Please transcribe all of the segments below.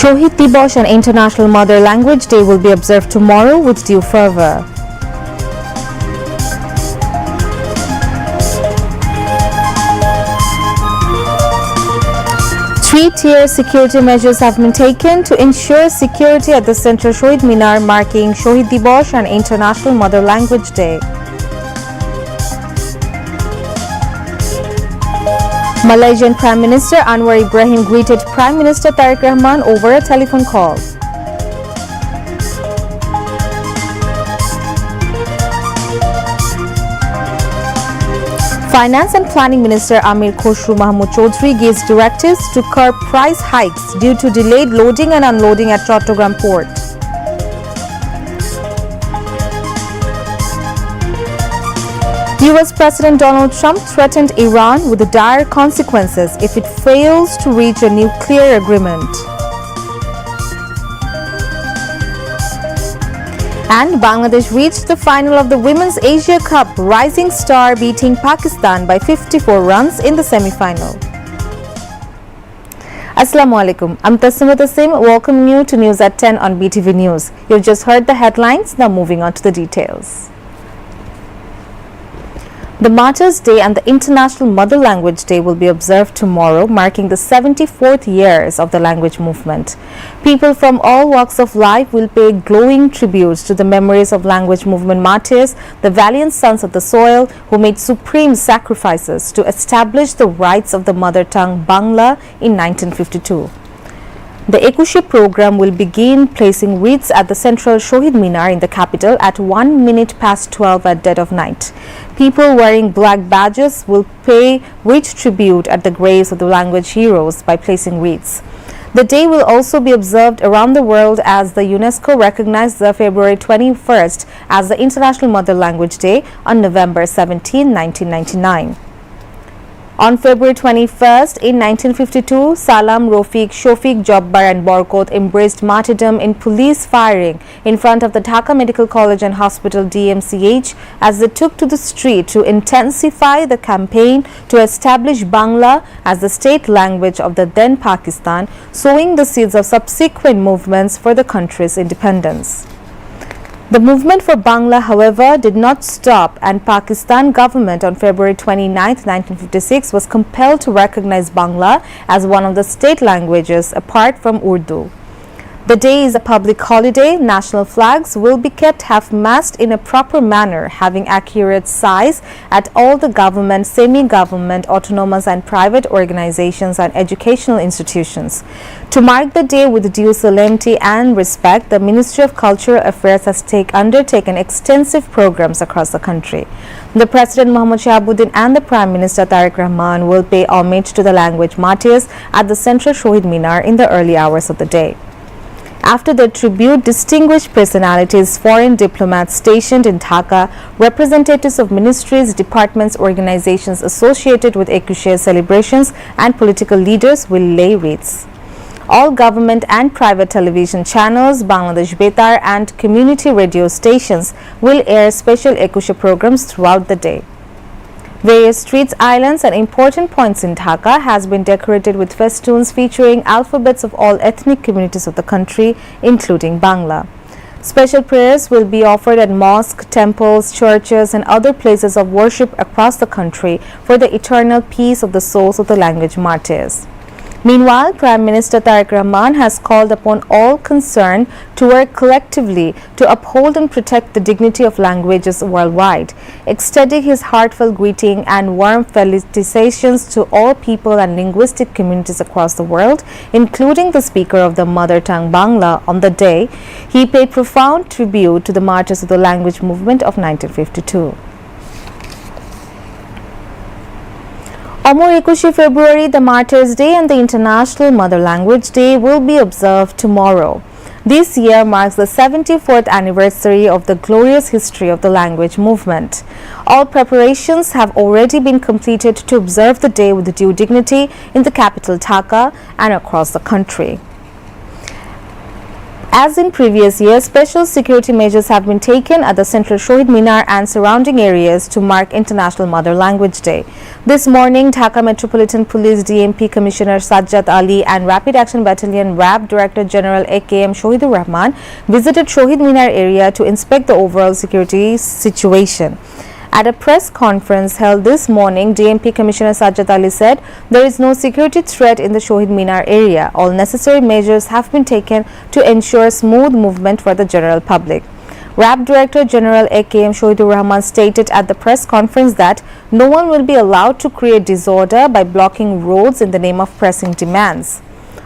Shohid Dibosh and International Mother Language Day will be observed tomorrow with due fervor. Three-tier security measures have been taken to ensure security at the Central Shohid Minar marking Shohid Dibosh and International Mother Language Day. Malaysian Prime Minister Anwar Ibrahim greeted Prime Minister Tariq Rahman over a telephone call. Finance and Planning Minister Amir Khosru Mahmood Chaudhry gives directives to curb price hikes due to delayed loading and unloading at Chattogram Port. US President Donald Trump threatened Iran with dire consequences if it fails to reach a nuclear agreement. And Bangladesh reached the final of the Women's Asia Cup, Rising Star beating Pakistan by 54 runs in the semi-final. Assalamu alaikum. I'm Tassima Tassim, welcoming you to News at 10 on BTV News. You've just heard the headlines, now moving on to the details. The Martyrs' Day and the International Mother Language Day will be observed tomorrow, marking the 74th years of the language movement. People from all walks of life will pay glowing tributes to the memories of language movement martyrs, the valiant sons of the soil who made supreme sacrifices to establish the rights of the mother tongue Bangla in 1952. The Ekushe program will begin placing wreaths at the Central Shohid Minar in the capital at 1 minute past 12 at dead of night. People wearing black badges will pay rich tribute at the graves of the language heroes by placing wreaths. The day will also be observed around the world as the UNESCO recognized the February 21st as the International Mother Language Day on November 17, 1999. On February 21st, in 1952, Salam, Rafiq, Shofiq, Jabbar and Barkot embraced martyrdom in police firing in front of the Dhaka Medical College and Hospital DMCH as they took to the street to intensify the campaign to establish Bangla as the state language of the then Pakistan, sowing the seeds of subsequent movements for the country's independence. The movement for Bangla, however, did not stop, and Pakistan government on February 29, 1956 was compelled to recognize Bangla as one of the state languages apart from Urdu. The day is a public holiday. National flags will be kept half-mast in a proper manner, having accurate size at all the government, semi-government, autonomous and private organizations and educational institutions. To mark the day with due solemnity and respect, the Ministry of Cultural Affairs has undertaken extensive programs across the country. The President Muhammad Shahabuddin and the Prime Minister Tariq Rahman will pay homage to the language martyrs at the Central Shohid Minar in the early hours of the day. After the tribute, distinguished personalities, foreign diplomats stationed in Dhaka, representatives of ministries, departments, organizations associated with Ekushe celebrations and political leaders will lay wreaths. All government and private television channels, Bangladesh Betar and community radio stations will air special Ekushe programs throughout the day. Various streets, islands and important points in Dhaka has been decorated with festoons featuring alphabets of all ethnic communities of the country, including Bangla. Special prayers will be offered at mosques, temples, churches and other places of worship across the country for the eternal peace of the souls of the language martyrs. Meanwhile, Prime Minister Tariq Rahman has called upon all concerned to work collectively to uphold and protect the dignity of languages worldwide, extending his heartfelt greeting and warm felicitations to all people and linguistic communities across the world, including the speaker of the mother tongue Bangla. On the day, he paid profound tribute to the martyrs of the language movement of 1952. On 21 February, the Martyrs' Day and the International Mother Language Day will be observed tomorrow. This year marks the 74th anniversary of the glorious history of the language movement. All preparations have already been completed to observe the day with due dignity in the capital Dhaka and across the country. As in previous years, special security measures have been taken at the Central Shohid Minar and surrounding areas to mark International Mother Language Day. This morning, Dhaka Metropolitan Police DMP Commissioner Sajjad Ali and Rapid Action Battalion RAB Director General AKM Shohidur Rahman visited Shohid Minar area to inspect the overall security situation. At a press conference held this morning, DMP Commissioner Sajjad Ali said there is no security threat in the Shohid Minar area. All necessary measures have been taken to ensure smooth movement for the general public. RAB Director General AKM Shohidur Rahman stated at the press conference that no one will be allowed to create disorder by blocking roads in the name of pressing demands.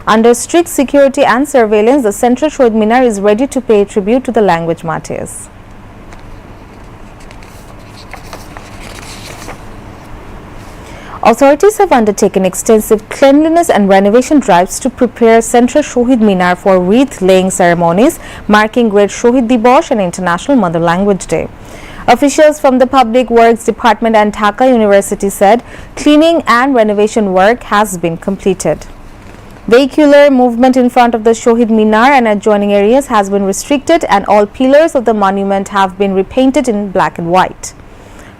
Under strict security and surveillance, the Central Shohid Minar is ready to pay tribute to the language martyrs. Authorities have undertaken extensive cleanliness and renovation drives to prepare Central Shohid Minar for wreath-laying ceremonies marking Great Shohid Dibosh and International Mother Language Day. Officials from the Public Works Department and Dhaka University said cleaning and renovation work has been completed. Vehicular movement in front of the Shohid Minar and adjoining areas has been restricted, and all pillars of the monument have been repainted in black and white.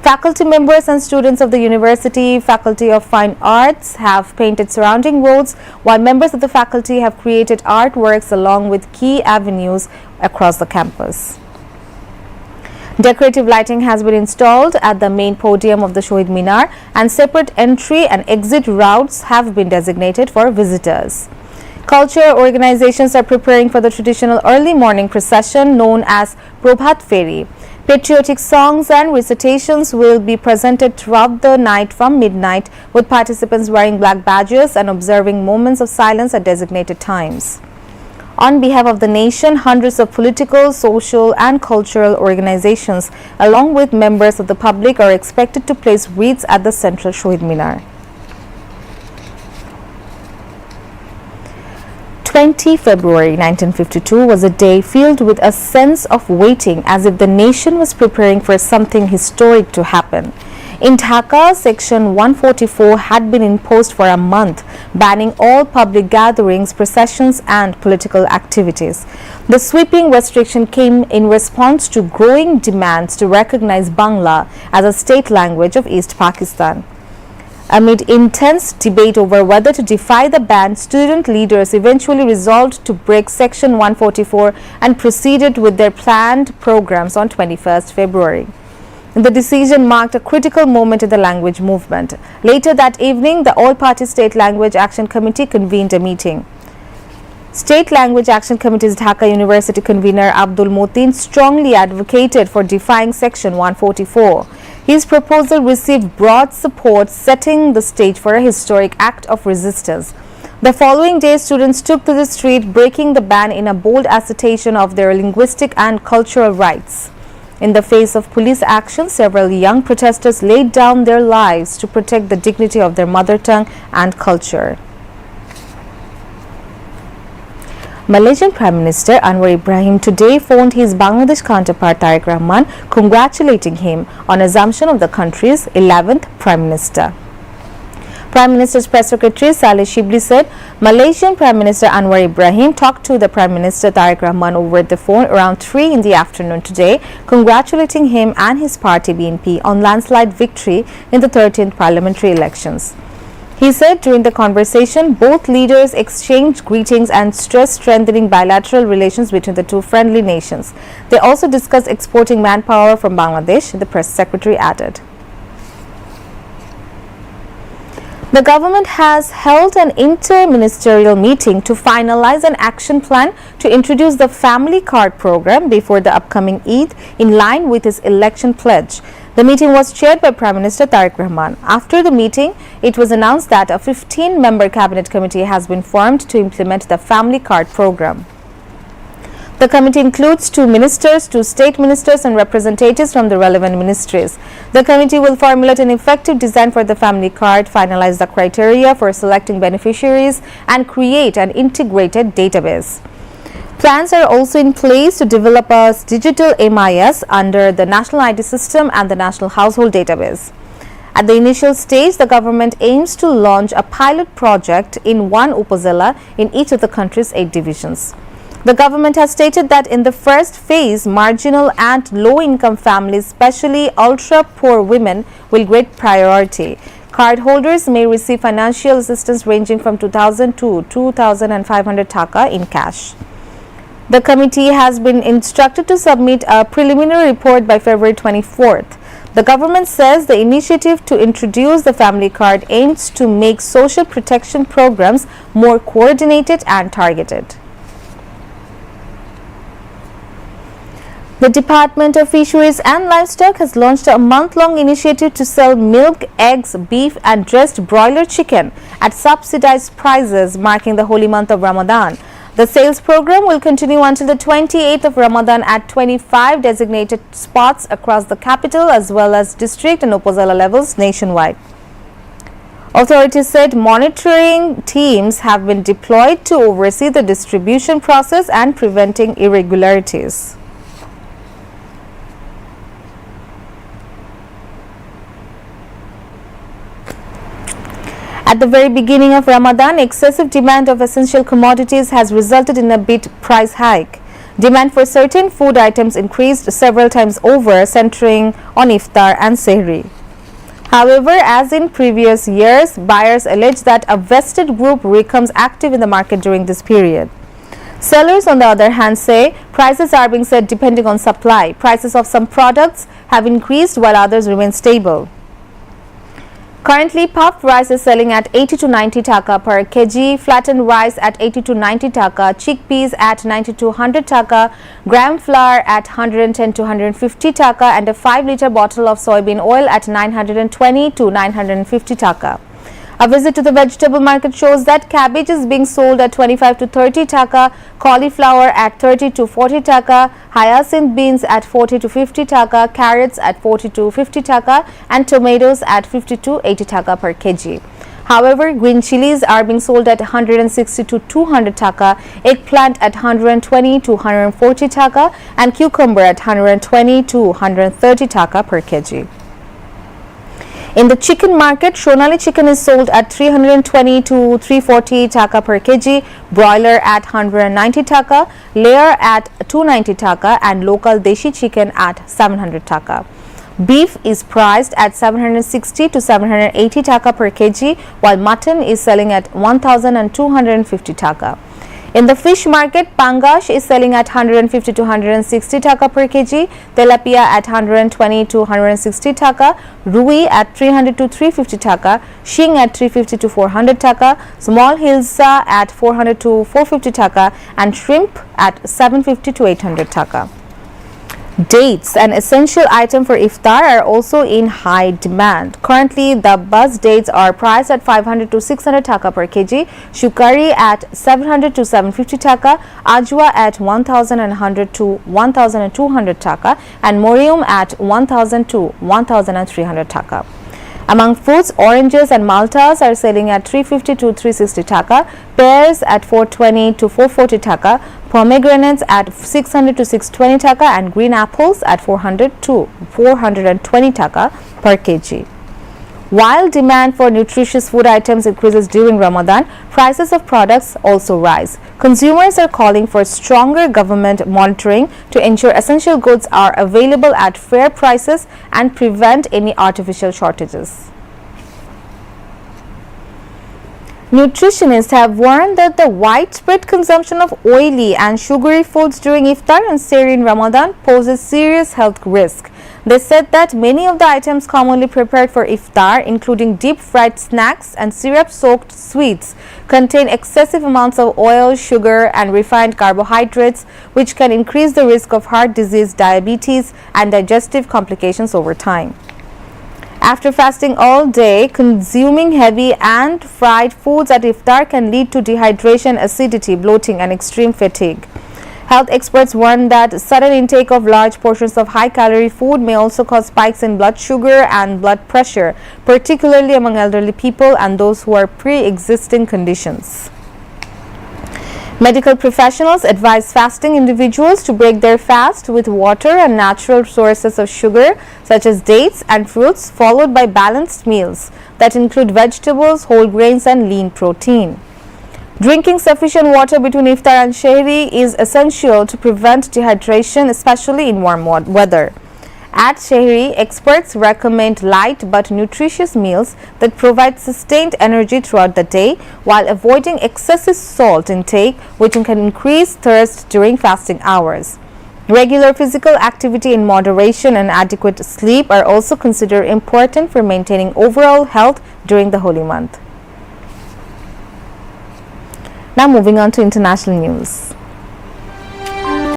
Faculty members and students of the University Faculty of Fine Arts have painted surrounding roads, while members of the faculty have created artworks along with key avenues across the campus. Decorative lighting has been installed at the main podium of the Shohid Minar, and separate entry and exit routes have been designated for visitors. Culture organizations are preparing for the traditional early morning procession known as Probhat Feri. Patriotic songs and recitations will be presented throughout the night from midnight, with participants wearing black badges and observing moments of silence at designated times. On behalf of the nation, hundreds of political, social and cultural organizations along with members of the public are expected to place wreaths at the Central Shohid Minar. 20 February 1952 was a day filled with a sense of waiting, as if the nation was preparing for something historic to happen. In Dhaka, Section 144 had been imposed for a month, banning all public gatherings, processions and political activities. The sweeping restriction came in response to growing demands to recognize Bangla as a state language of East Pakistan. Amid intense debate over whether to defy the ban, student leaders eventually resolved to break Section 144 and proceeded with their planned programs on 21st February. The decision marked a critical moment in the language movement. Later that evening, the All-Party State Language Action Committee convened a meeting. State Language Action Committee's Dhaka University convener Abdul Motin strongly advocated for defying Section 144. His proposal received broad support, setting the stage for a historic act of resistance. The following day, students took to the street, breaking the ban in a bold assertion of their linguistic and cultural rights. In the face of police action, several young protesters laid down their lives to protect the dignity of their mother tongue and culture. Malaysian Prime Minister Anwar Ibrahim today phoned his Bangladesh counterpart Tariq Rahman, congratulating him on assumption of the country's 11th Prime Minister. Prime Minister's Press Secretary Saleh Shibli said Malaysian Prime Minister Anwar Ibrahim talked to the Prime Minister Tariq Rahman over the phone around 3 in the afternoon today, congratulating him and his party BNP on landslide victory in the 13th parliamentary elections. He said during the conversation, both leaders exchanged greetings and stressed strengthening bilateral relations between the two friendly nations. They also discussed exporting manpower from Bangladesh, the press secretary added. The government has held an inter-ministerial meeting to finalize an action plan to introduce the family card program before the upcoming Eid, in line with its election pledge. The meeting was chaired by Prime Minister Tariq Rahman. After the meeting, it was announced that a 15-member cabinet committee has been formed to implement the family card program. The committee includes 2 ministers, 2 state ministers and representatives from the relevant ministries. The committee will formulate an effective design for the family card, finalize the criteria for selecting beneficiaries and create an integrated database. Plans are also in place to develop a digital MIS under the National ID System and the National Household Database. At the initial stage, the government aims to launch a pilot project in one Upazila in each of the country's 8 divisions. The government has stated that in the first phase, marginal and low-income families, especially ultra-poor women, will get priority. Cardholders may receive financial assistance ranging from 2,000 to 2,500 taka in cash. The committee has been instructed to submit a preliminary report by February 24th. The government says the initiative to introduce the family card aims to make social protection programs more coordinated and targeted. The Department of Fisheries and Livestock has launched a month-long initiative to sell milk, eggs, beef and dressed broiler chicken at subsidized prices, marking the holy month of Ramadan. The sales program will continue until the 28th of Ramadan at 25 designated spots across the capital as well as district and upazila levels nationwide. Authorities said monitoring teams have been deployed to oversee the distribution process and preventing irregularities. At the very beginning of Ramadan, excessive demand of essential commodities has resulted in a big price hike. Demand for certain food items increased several times over, centering on iftar and sehri. However, as in previous years, buyers allege that a vested group becomes active in the market during this period. Sellers, on the other hand, say prices are being set depending on supply. Prices of some products have increased while others remain stable. Currently, puffed rice is selling at 80 to 90 taka per kg, flattened rice at 80 to 90 taka, chickpeas at 90 to 100 taka, gram flour at 110 to 150 taka, and a 5-liter bottle of soybean oil at 920 to 950 taka. A visit to the vegetable market shows that cabbage is being sold at 25 to 30 taka, cauliflower at 30 to 40 taka, hyacinth beans at 40 to 50 taka, carrots at 40 to 50 taka, and tomatoes at 50 to 80 taka per kg. However, green chilies are being sold at 160 to 200 taka, eggplant at 120 to 140 taka, and cucumber at 120 to 130 taka per kg. In the chicken market, Shonali chicken is sold at 320 to 340 taka per kg, broiler at 190 taka, layer at 290 taka, and local deshi chicken at 700 taka. Beef is priced at 760 to 780 taka per kg, while mutton is selling at 1,250 taka. In the fish market, Pangash is selling at 150 to 160 taka per kg, Tilapia at 120 to 160 taka, Rui at 300 to 350 taka, Shing at 350 to 400 taka, Small Hilsa at 400 to 450 taka, and Shrimp at 750 to 800 taka. Dates, an essential item for iftar, are also in high demand. Currently, the buzz dates are priced at 500 to 600 taka per kg, shukari at 700 to 750 taka, ajwa at 1,100 to 1,200 taka, and morium at 1,000 to 1,300 taka. Among fruits, oranges and maltas are selling at 350 to 360 taka, pears at 420 to 440 taka, pomegranates at 600 to 620 taka, and green apples at 400 to 420 taka per kg. While demand for nutritious food items increases during Ramadan, prices of products also rise. Consumers are calling for stronger government monitoring to ensure essential goods are available at fair prices and prevent any artificial shortages. Nutritionists have warned that the widespread consumption of oily and sugary foods during iftar and sehri in Ramadan poses serious health risk. They said that many of the items commonly prepared for iftar, including deep-fried snacks and syrup-soaked sweets, contain excessive amounts of oil, sugar, and refined carbohydrates, which can increase the risk of heart disease, diabetes, and digestive complications over time. After fasting all day, consuming heavy and fried foods at iftar can lead to dehydration, acidity, bloating, and extreme fatigue. Health experts warn that sudden intake of large portions of high-calorie food may also cause spikes in blood sugar and blood pressure, particularly among elderly people and those who are pre-existing conditions. Medical professionals advise fasting individuals to break their fast with water and natural sources of sugar such as dates and fruits, followed by balanced meals that include vegetables, whole grains, and lean protein. Drinking sufficient water between iftar and shahri is essential to prevent dehydration, especially in warm weather. At Shahri, experts recommend light but nutritious meals that provide sustained energy throughout the day while avoiding excessive salt intake, which can increase thirst during fasting hours. Regular physical activity in moderation and adequate sleep are also considered important for maintaining overall health during the holy month. Now moving on to international news.